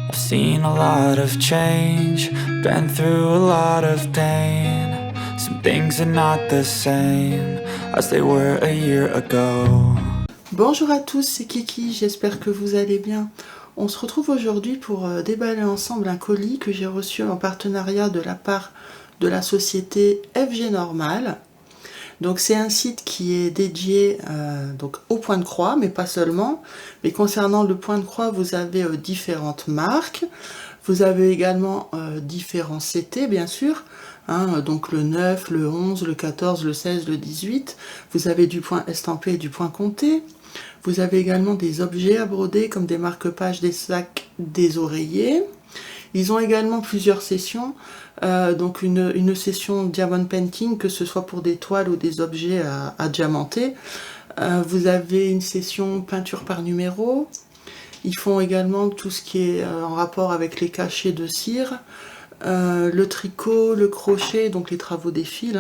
I've seen a lot of change, been through a lot of pain. Some things are not the same as they were a year ago. Bonjour à tous, c'est Kiki, j'espère que vous allez bien. On se retrouve aujourd'hui pour déballer ensemble un colis que j'ai reçu en partenariat de la part de la société FG Normal. Donc c'est un site qui est dédié donc au point de croix, mais pas seulement. Mais concernant le point de croix, vous avez différentes marques. Vous avez également différents CT, bien sûr. Donc le 9, le 11, le 14, le 16, le 18. Vous avez du point estampé et du point compté. Vous avez également des objets à broder comme des marque-pages, des sacs, des oreillers. Ils ont également plusieurs sessions, donc une session diamond painting, que ce soit pour des toiles ou des objets à diamanter. Vous avez une session peinture par numéro. Ils font également tout ce qui est en rapport avec les cachets de cire, le tricot, le crochet, donc les travaux des fils.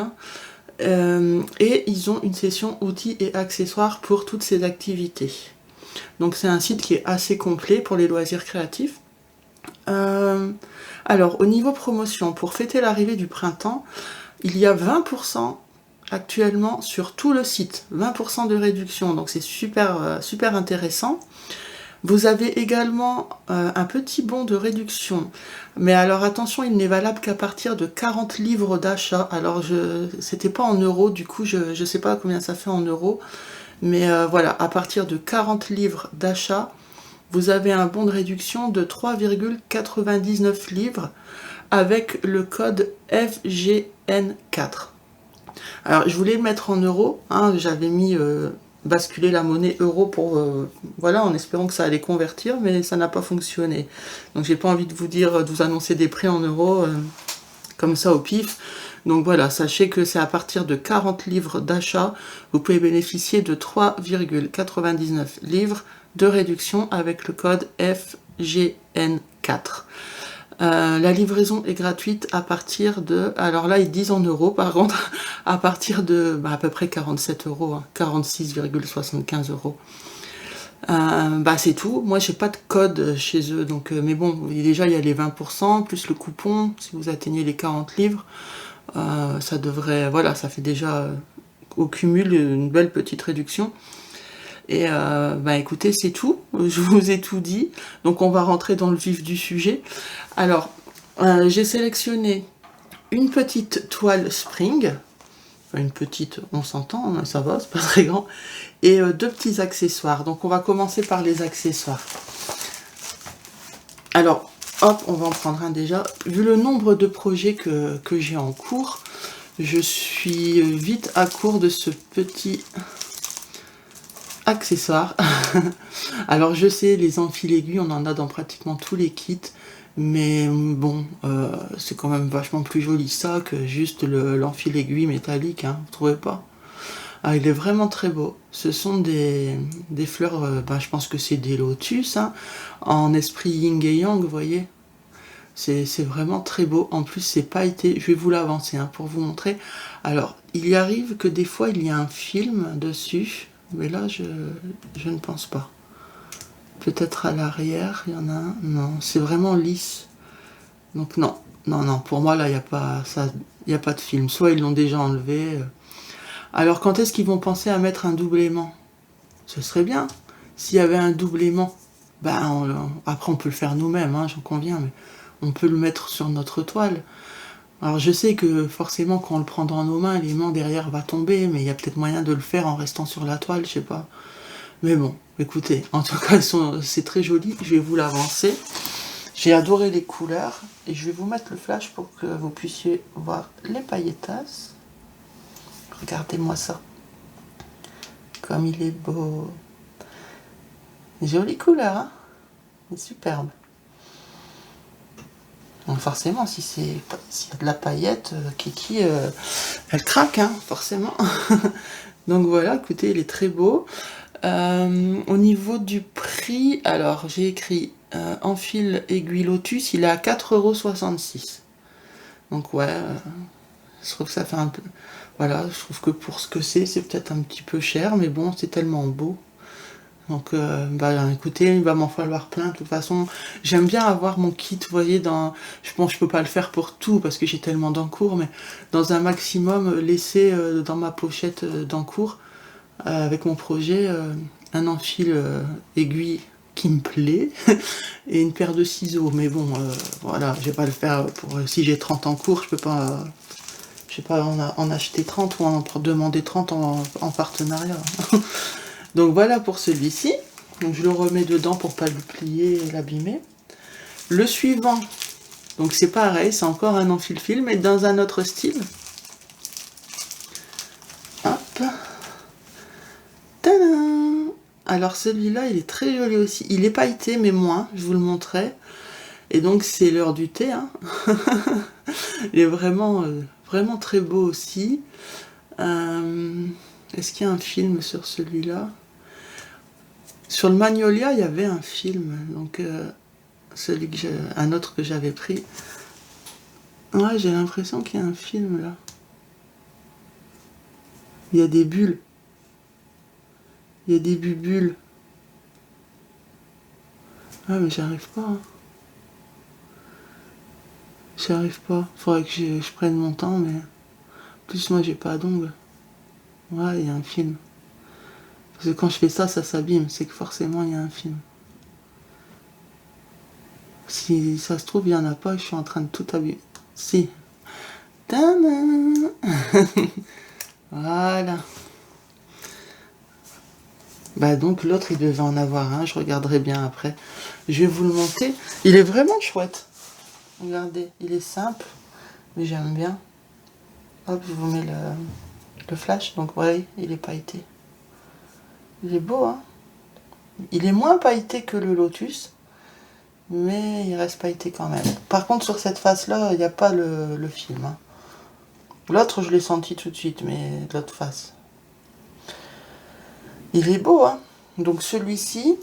Et ils ont une session outils et accessoires pour toutes ces activités. Donc c'est un site qui est assez complet pour les loisirs créatifs. Alors au niveau promotion, pour fêter l'arrivée du printemps, il y a 20% actuellement sur tout le site, 20% de réduction, donc c'est super intéressant. Vous avez également un petit bon de réduction, mais alors attention, il n'est valable qu'à partir de 40 livres d'achat. Alors c'était pas en euros, du coup je sais pas combien ça fait en euros, mais voilà, à partir de 40 livres d'achat, vous avez un bon de réduction de 3,99 livres avec le code FGN4. Alors je voulais le mettre en euros, j'avais mis basculer la monnaie euro pour voilà, en espérant que ça allait convertir, mais ça n'a pas fonctionné. Donc j'ai pas envie de vous annoncer des prix en euros comme ça au pif. Donc voilà, sachez que c'est à partir de 40 livres d'achat, vous pouvez bénéficier de 3,99 livres de réduction avec le code FGN4. La livraison est gratuite à partir de, alors là ils disent en euros par contre, à partir de à peu près 47 euros, 46,75 euros. C'est tout. Moi j'ai pas de code chez eux, donc mais bon, déjà il y a les 20% plus le coupon si vous atteignez les 40 livres. Ça devrait, voilà, ça fait déjà au cumul une belle petite réduction. Et écoutez, c'est tout, je vous ai tout dit, donc on va rentrer dans le vif du sujet. Alors, j'ai sélectionné une petite toile spring, enfin une petite, on s'entend, ça va, c'est pas très grand, et deux petits accessoires. Donc on va commencer par les accessoires. Alors, hop, on va en prendre un déjà. Vu le nombre de projets que j'ai en cours, je suis vite à court de ce petit accessoire. Alors je sais, les enfils aiguilles, on en a dans pratiquement tous les kits, mais bon, c'est quand même vachement plus joli ça que juste l'enfil aiguille métallique, vous trouvez pas? Il est vraiment très beau. Ce sont des fleurs, je pense que c'est des lotus, en esprit yin et yang, vous voyez. C'est vraiment très beau. En plus, c'est pailleté. Je vais vous l'avancer pour vous montrer. Alors, il arrive que des fois, il y a un film dessus. Mais là, je ne pense pas. Peut-être à l'arrière, il y en a un. Non, c'est vraiment lisse. Donc non, pour moi, là, il n'y a pas ça, il n'y a pas de film. Soit ils l'ont déjà enlevé. Alors, quand est-ce qu'ils vont penser à mettre un double aimant? Ce serait bien. S'il y avait un double aimant, après, on peut le faire nous-mêmes, j'en conviens, mais on peut le mettre sur notre toile. Alors je sais que forcément quand on le prend dans nos mains, l'aimant derrière va tomber, mais il y a peut-être moyen de le faire en restant sur la toile, je sais pas. Mais bon, écoutez, en tout cas c'est très joli, je vais vous l'avancer. J'ai adoré les couleurs, et je vais vous mettre le flash pour que vous puissiez voir les pailletasses. Regardez-moi ça. Comme il est beau. Jolie couleur, il est superbe. Donc forcément, s'il y a de la paillette, Kiki, elle craque, forcément. Donc voilà, écoutez, il est très beau. Au niveau du prix, alors j'ai écrit enfil aiguille lotus, il est à 4,66 €. Donc ouais, je trouve que ça fait un peu... Voilà, je trouve que pour ce que c'est peut-être un petit peu cher, mais bon, c'est tellement beau. Donc, bah, écoutez, il va m'en falloir plein. De toute façon, j'aime bien avoir mon kit, vous voyez, je peux pas le faire pour tout parce que j'ai tellement d'encours, mais dans un maximum, laisser dans ma pochette d'encours, avec mon projet, un enfil aiguille qui me plaît et une paire de ciseaux. Mais bon, voilà, je vais pas le faire pour... si j'ai 30 encours, je vais pas en acheter 30 ou en demander 30 en partenariat. Donc voilà pour celui-ci. Donc je le remets dedans pour pas le plier et l'abîmer. Le suivant, donc c'est pareil, c'est encore un enfil-fil, mais dans un autre style. Hop. Tadam! Alors celui-là, il est très joli aussi. Il est pailleté, mais moins, je vous le montrerai. Et donc c'est l'heure du thé. Hein. Il est vraiment, vraiment très beau aussi. Est-ce qu'il y a un film sur celui-là? Sur le Magnolia, il y avait un film, donc un autre que j'avais pris. Ouais, j'ai l'impression qu'il y a un film là. Il y a des bulles. Il y a des bubules. Ah, mais j'arrive pas. Hein. J'arrive pas. Faudrait que je prenne mon temps, mais... En plus, moi, j'ai pas d'ongles. Ouais, il y a un film. Parce que quand je fais ça, ça s'abîme. C'est que forcément, il y a un film. Si ça se trouve, il y en a pas, je suis en train de tout abîmer. Si. Tadam. Voilà. Bah donc l'autre il devait en avoir un, je regarderai bien après. Je vais vous le monter. Il est vraiment chouette. Regardez, il est simple, mais j'aime bien. Hop, je vous mets le flash. Donc ouais, il est pailleté. Il est beau, hein. Il est moins pailleté que le Lotus, mais il reste pailleté quand même. Par contre, sur cette face-là, il n'y a pas le film. Hein. L'autre, je l'ai senti tout de suite, mais l'autre face. Il est beau, hein. Donc celui-ci,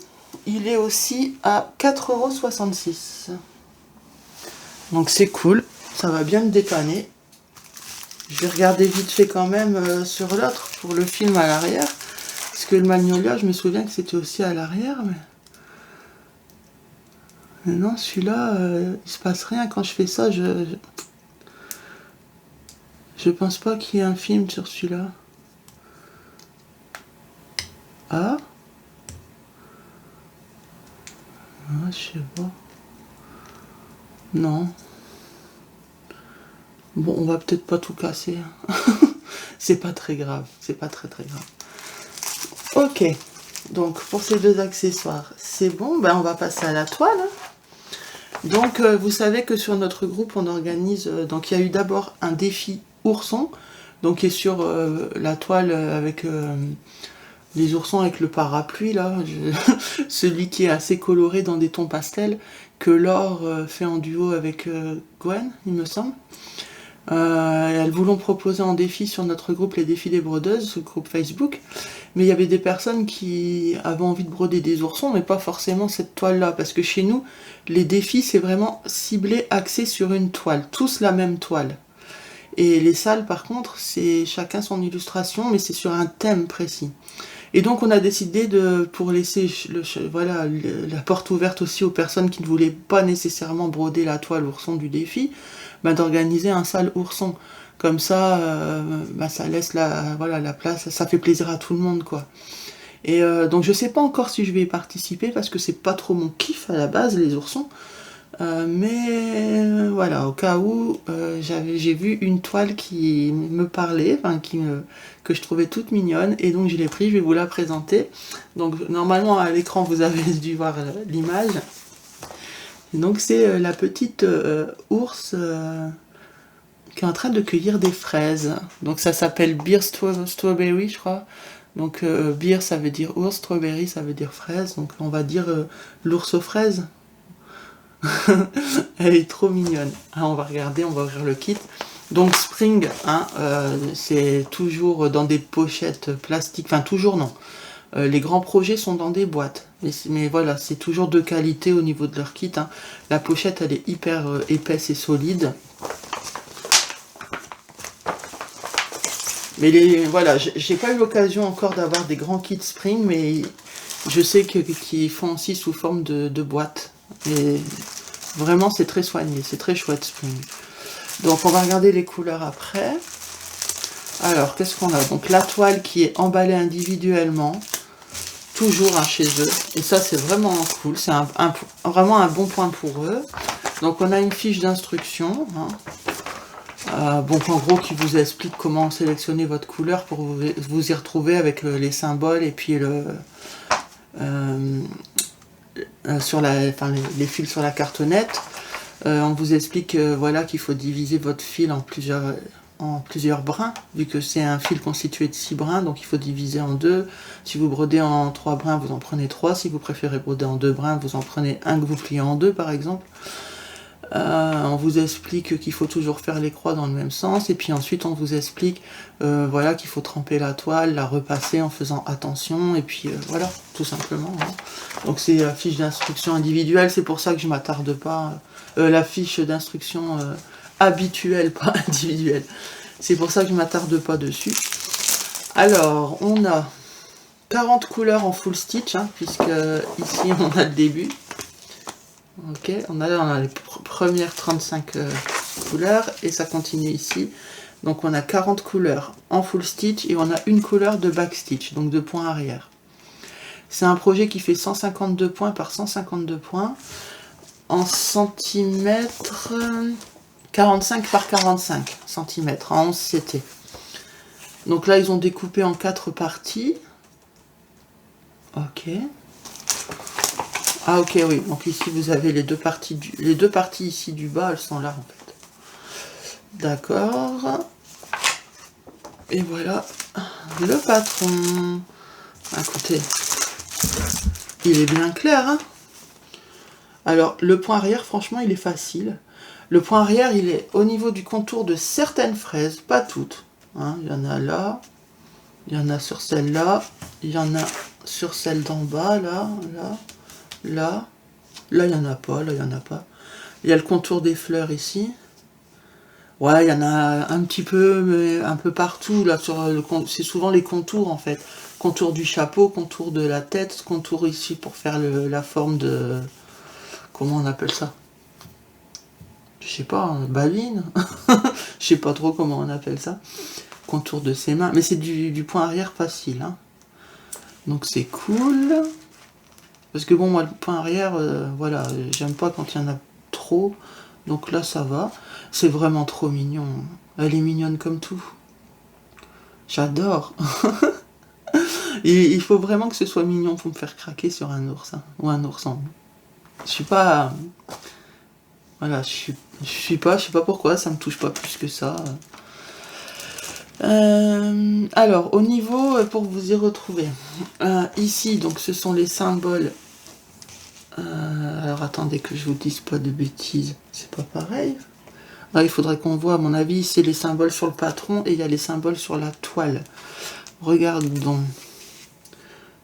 il est aussi à 4,66 €. Donc c'est cool, ça va bien me dépanner. Je vais regarder vite fait quand même sur l'autre, pour le film à l'arrière. Parce que le Magnolia, je me souviens que c'était aussi à l'arrière, mais non, celui-là, il se passe rien quand je fais ça. Je pense pas qu'il y ait un film sur celui-là. Ah, je sais pas. Non. Bon, on va peut-être pas tout casser. Hein. C'est pas très grave. C'est pas très grave. Ok. Donc, pour ces deux accessoires, c'est bon. Ben, on va passer à la toile. Donc, vous savez que sur notre groupe, on organise... donc, il y a eu d'abord un défi ourson. Donc, qui est sur la toile avec... les oursons avec le parapluie, là, celui qui est assez coloré dans des tons pastels, que Laure fait en duo avec Gwen, il me semble. Elles vous l'ont proposé en défi sur notre groupe Les Défis des Brodeuses, ce groupe Facebook. Mais il y avait des personnes qui avaient envie de broder des oursons, mais pas forcément cette toile-là. Parce que chez nous, les défis, c'est vraiment ciblé, axé sur une toile. Tous la même toile. Et les salles, par contre, c'est chacun son illustration, mais c'est sur un thème précis. Et donc on a décidé pour laisser la porte ouverte aussi aux personnes qui ne voulaient pas nécessairement broder la toile ourson du défi, d'organiser un salle ourson. Comme ça, ça laisse la place, ça fait plaisir à tout le monde, quoi. Et donc je sais pas encore si je vais y participer parce que c'est pas trop mon kiff à la base, les oursons. Mais voilà, au cas où, j'ai vu une toile qui me parlait, que je trouvais toute mignonne, et donc je l'ai pris, je vais vous la présenter. Donc normalement à l'écran vous avez dû voir l'image. Donc c'est la petite ours qui est en train de cueillir des fraises. Donc ça s'appelle Beer Strawberry, je crois. Donc beer ça veut dire ours, strawberry ça veut dire fraise, donc on va dire l'ours aux fraises. Elle est trop mignonne. Ah, on va regarder, on va ouvrir le kit. Donc Spring, c'est toujours dans des pochettes plastiques. Enfin toujours non. Les grands projets sont dans des boîtes. Mais voilà, c'est toujours de qualité au niveau de leur kit. Hein. La pochette, elle est hyper épaisse et solide. Mais voilà, j'ai pas eu l'occasion encore d'avoir des grands kits Spring, mais Je sais qu'ils font aussi sous forme de boîte. Et vraiment, c'est très soigné, c'est très chouette Spring. Donc, on va regarder les couleurs après. Alors, qu'est-ce qu'on a? Donc, la toile qui est emballée individuellement. Toujours hein, chez eux. Et ça, c'est vraiment cool. C'est vraiment un bon point pour eux. Donc, on a une fiche d'instruction. Hein. Donc, en gros, qui vous explique comment sélectionner votre couleur pour vous y retrouver avec les symboles et puis les fils sur la cartonnette. On vous explique voilà, qu'il faut diviser votre fil en plusieurs brins, vu que c'est un fil constitué de 6 brins, donc il faut diviser en 2. Si vous brodez en 3 brins, vous en prenez 3. Si vous préférez broder en 2 brins, vous en prenez un que vous pliez en 2, par exemple. On vous explique qu'il faut toujours faire les croix dans le même sens, et puis ensuite on vous explique voilà, qu'il faut tremper la toile, la repasser en faisant attention, et puis voilà, tout simplement. Hein. Donc c'est la fiche d'instruction individuelle, c'est pour ça que je m'attarde pas. La fiche d'instruction habituelle, pas individuelle. C'est pour ça que je m'attarde pas dessus. Alors, on a 40 couleurs en full stitch, hein, puisque ici on a le début. Ok, on a les premières 35 couleurs et ça continue ici. Donc on a 40 couleurs en full stitch et on a une couleur de back stitch, donc de point arrière. C'est un projet qui fait 152 points par 152 points en centimètres, 45 par 45 centimètres en 11 CT. Donc là ils ont découpé en 4 parties. Ok. Ah ok, oui, donc ici vous avez les deux parties ici du bas, elles sont là en fait. D'accord. Et voilà le patron. Écoutez, il est bien clair, hein. Alors le point arrière, franchement, il est facile. Le point arrière, il est au niveau du contour de certaines fraises, pas toutes. Hein. Il y en a là, il y en a sur celle-là, il y en a sur celle d'en bas, là, là, il n'y en a pas, là, il n'y en a pas. Il y a le contour des fleurs ici. Ouais, il y en a un petit peu, mais un peu partout, là, c'est souvent les contours, en fait. Contour du chapeau, contour de la tête, contour ici pour faire la forme de... Comment on appelle ça? Je sais pas, baline. Je sais pas trop comment on appelle ça. Contour de ses mains. Mais c'est du point arrière facile, hein. Donc c'est cool. Parce que bon, moi, le point arrière, voilà, j'aime pas quand il y en a trop. Donc là, ça va. C'est vraiment trop mignon. Elle est mignonne comme tout. J'adore. Et il faut vraiment que ce soit mignon pour me faire craquer sur un ours. Hein, ou un ourson. Je suis pas... Voilà, je sais pas pourquoi, ça me touche pas plus que ça. Alors, au niveau, pour vous y retrouver, ici, donc ce sont les symboles. Alors, attendez que je vous dise pas de bêtises, c'est pas pareil. Ah, il faudrait qu'on voit, à mon avis, c'est les symboles sur le patron et il y a les symboles sur la toile. Regardons.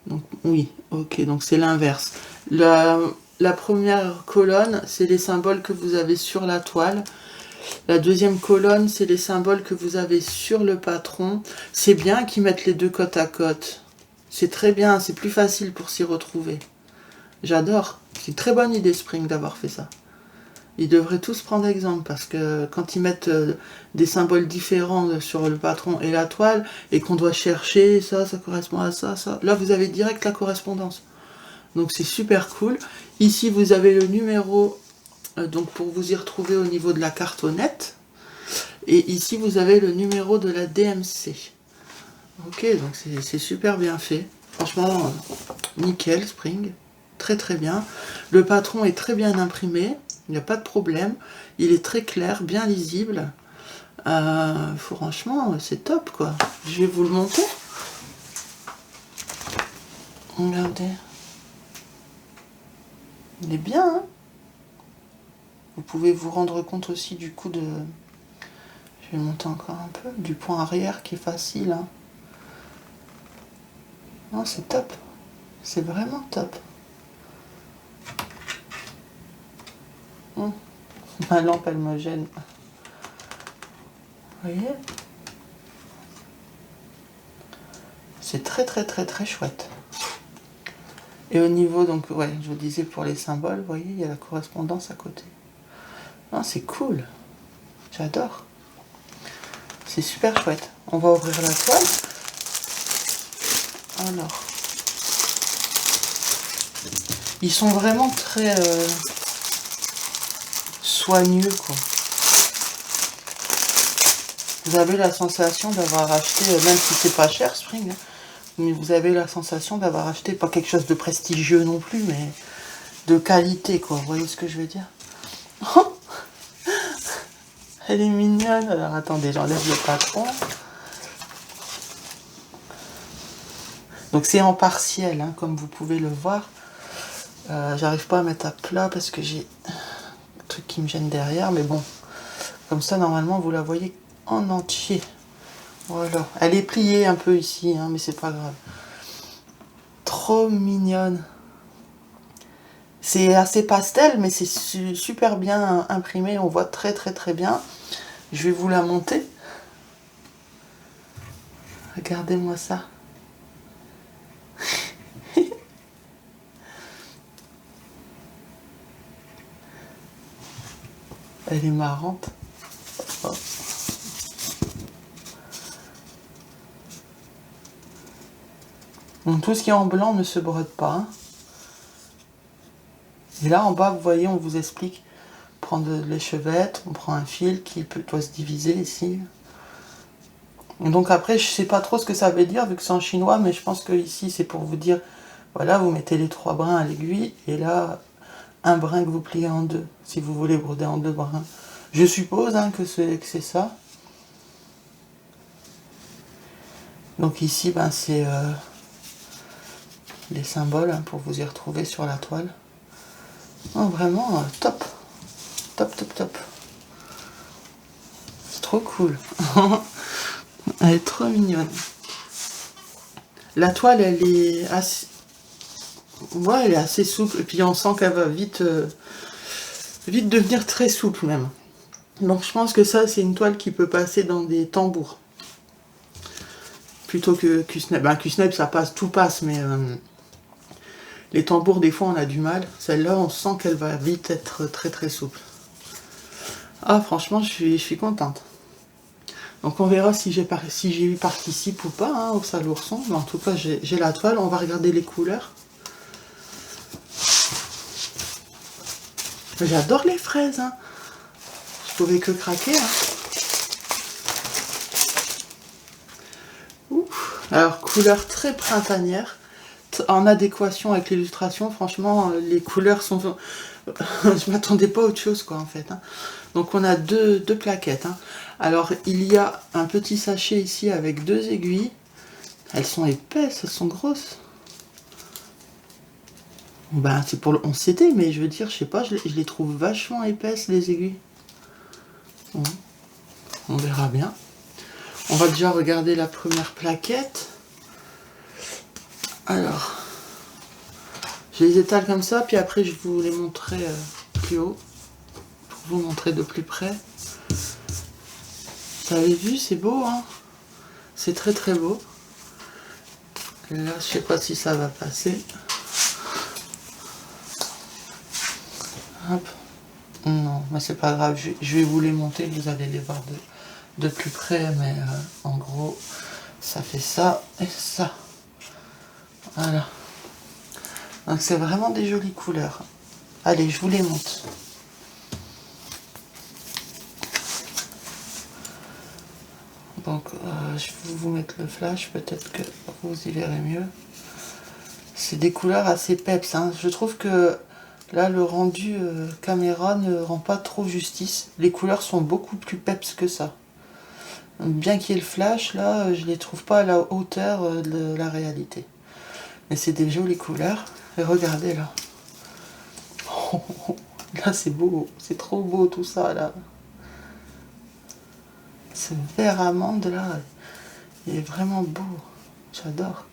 Donc, oui, ok, donc c'est l'inverse. La première colonne, c'est les symboles que vous avez sur la toile. La deuxième colonne, c'est les symboles que vous avez sur le patron. C'est bien qu'ils mettent les deux côte à côte. C'est très bien, c'est plus facile pour s'y retrouver. J'adore. C'est une très bonne idée, Spring, d'avoir fait ça. Ils devraient tous prendre exemple, parce que quand ils mettent des symboles différents sur le patron et la toile, et qu'on doit chercher, ça correspond à ça, ça. Là, vous avez direct la correspondance. Donc c'est super cool. Ici, vous avez le numéro... donc pour vous y retrouver au niveau de la cartonnette. Et ici vous avez le numéro de la DMC. Ok, donc c'est super bien fait. Franchement, nickel, Spring. Très très bien. Le patron est très bien imprimé. Il n'y a pas de problème. Il est très clair, bien lisible. Franchement, c'est top quoi. Je vais vous le montrer. Regardez. Il est bien, hein. Vous pouvez vous rendre compte aussi du coup de... Je vais monter encore un peu. Du point arrière qui est facile. Hein. Non, c'est top. C'est vraiment top. Ma lampe, elle me gêne. Vous voyez? C'est très très très très chouette. Et au niveau, donc, ouais, je vous disais pour les symboles, vous voyez, il y a la correspondance à côté. Ah, c'est cool. J'adore. C'est super chouette. On va ouvrir la toile. Alors. Ils sont vraiment très soigneux, quoi. Vous avez la sensation d'avoir acheté, même si c'est pas cher, Spring, hein, mais vous avez la sensation d'avoir acheté pas quelque chose de prestigieux non plus, mais de qualité, quoi. Vous voyez ce que je veux dire? Elle est mignonne. Alors attendez, j'enlève le patron. Donc c'est en partiel, hein, comme vous pouvez le voir. J'arrive pas à mettre à plat parce que j'ai un truc qui me gêne derrière, mais bon, comme ça normalement vous la voyez en entier. Voilà, elle est pliée un peu ici, hein, mais c'est pas grave. Trop mignonne. C'est assez pastel, mais c'est super bien imprimé, on voit très très très bien. Je vais vous la monter. Regardez-moi ça. Elle est marrante. Oh. Donc tout ce qui est en blanc ne se brode pas. Hein. Et là en bas, vous voyez, on vous explique. Prendre l'échevette, on prend un fil qui doit se diviser ici. Et donc après, je sais pas trop ce que ça veut dire vu que c'est en chinois, mais je pense que ici c'est pour vous dire, voilà, vous mettez les 3 brins à l'aiguille et là, un brin que vous pliez en 2, si vous voulez broder en 2 brins. Je suppose hein, que c'est ça. Donc ici, ben, c'est les symboles hein, pour vous y retrouver sur la toile. Oh, vraiment top, top, top, top. C'est trop cool. Elle est trop mignonne. La toile, elle est assez... Ouais, elle est assez souple. Et puis on sent qu'elle va vite, vite devenir très souple même. Donc je pense que ça, c'est une toile qui peut passer dans des tambours. Plutôt que Q-Snap. Ben, Q-Snap, ça passe, tout passe, mais les tambours, des fois, on a du mal. Celle-là, on sent qu'elle va vite être très très souple. Ah, franchement, je suis contente. Donc on verra si j'y participe ou pas hein, au Salourson. Mais en tout cas, j'ai la toile. On va regarder les couleurs. J'adore les fraises. Hein. Je pouvais que craquer. Hein. Ouf. Alors, couleur très printanière. En adéquation avec l'illustration. Franchement, les couleurs sont... Je m'attendais pas à autre chose, quoi, en fait. Hein. Donc on a deux plaquettes. Hein. Alors, il y a un petit sachet ici avec 2 aiguilles. Elles sont épaisses, elles sont grosses. Ben, c'est pour le 11CT, mais je veux dire, je sais pas, je les trouve vachement épaisses, les aiguilles. Bon. On verra bien. On va déjà regarder la première plaquette. Alors, je les étale comme ça, puis après je vous les montrerai plus haut, pour vous montrer de plus près. Vous avez vu, c'est beau, hein? C'est très très beau. Là, je sais pas si ça va passer. Hop. Non, mais c'est pas grave, je vais vous les monter, vous allez les voir de plus près, mais en gros, ça fait ça et ça. Voilà. Donc c'est vraiment des jolies couleurs. Allez, je vous les montre. Donc, je vais vous mettre le flash, peut-être que vous y verrez mieux. C'est des couleurs assez peps. Hein. Je trouve que là, le rendu caméra ne rend pas trop justice. Les couleurs sont beaucoup plus peps que ça. Donc, bien qu'il y ait le flash, là, je les trouve pas à la hauteur de la réalité. Mais c'est des jolies couleurs. Et regardez là. Là, c'est beau. C'est trop beau tout ça, là. Ce vert amande, là, il est vraiment beau. J'adore.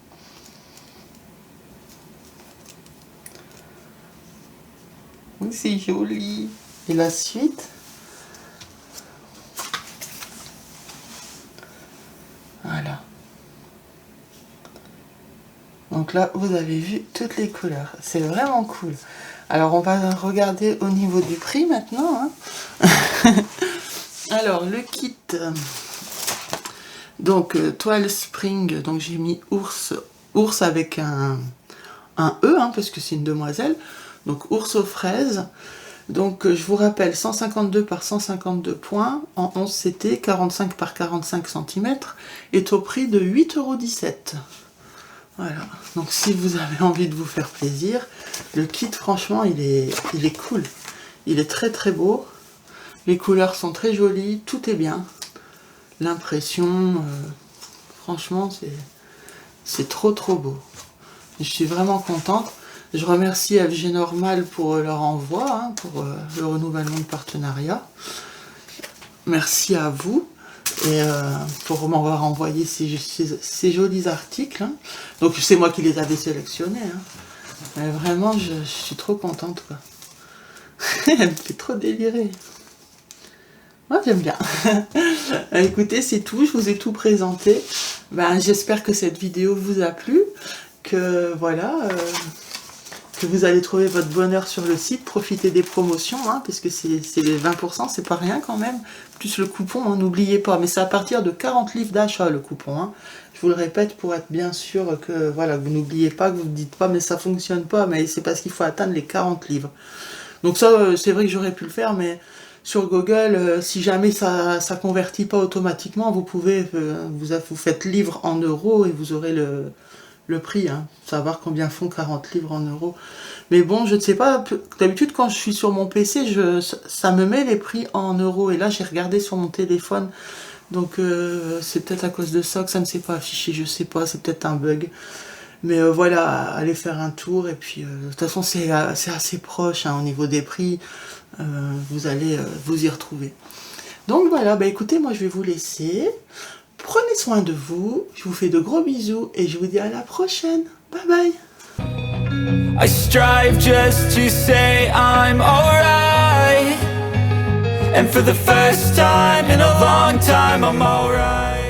Oui, c'est joli. Et la suite. Voilà. Donc Donc là, vous avez vu toutes les couleurs. C'est vraiment cool. Alors, on va regarder au niveau du prix maintenant. Hein. Alors, le kit... donc, toile spring. Donc, j'ai mis ours avec un E, hein, parce que c'est une demoiselle. Donc, ours aux fraises. Donc, je vous rappelle, 152 par 152 points, en 11 CT, 45 par 45 cm, est au prix de 8,17 €. Voilà, donc si vous avez envie de vous faire plaisir, le kit, franchement, il est cool. Il est très très beau. Les couleurs sont très jolies, tout est bien. L'impression, franchement, c'est trop trop beau. Je suis vraiment contente. Je remercie FG Normal pour leur envoi, hein, pour le renouvellement de partenariat. Merci à vous et pour m'avoir envoyé ces jolis articles. Hein. Donc c'est moi qui les avais sélectionnés. Hein. Mais vraiment, je suis trop contente, quoi. Elle me fait trop délirer. Moi, j'aime bien. Écoutez, c'est tout. Je vous ai tout présenté. Ben, j'espère que cette vidéo vous a plu. Que voilà... que vous allez trouver votre bonheur sur le site, profitez des promotions, hein, parce que c'est les 20%, c'est pas rien quand même, plus le coupon, hein, n'oubliez pas, mais c'est à partir de 40 livres d'achat le coupon, hein. Je vous le répète pour être bien sûr que voilà, vous n'oubliez pas, que vous ne dites pas mais ça fonctionne pas, mais c'est parce qu'il faut atteindre les 40 livres. Donc ça, c'est vrai que j'aurais pu le faire, mais sur Google, si jamais ça convertit pas automatiquement, vous pouvez, vous faites livres en euros et vous aurez le prix, hein, savoir combien font 40 livres en euros. Mais bon, je ne sais pas, d'habitude quand je suis sur mon PC, ça me met les prix en euros, et là j'ai regardé sur mon téléphone, donc c'est peut-être à cause de ça que ça ne s'est pas affiché, je sais pas, c'est peut-être un bug. Mais voilà, allez faire un tour, et puis de toute façon c'est assez proche, hein, au niveau des prix, vous allez vous y retrouver. Donc voilà, bah écoutez, moi je vais vous laisser. Prenez soin de vous, je vous fais de gros bisous et je vous dis à la prochaine. Bye bye. I strive just to say I'm alright, and for the first time in a long time I'm alright.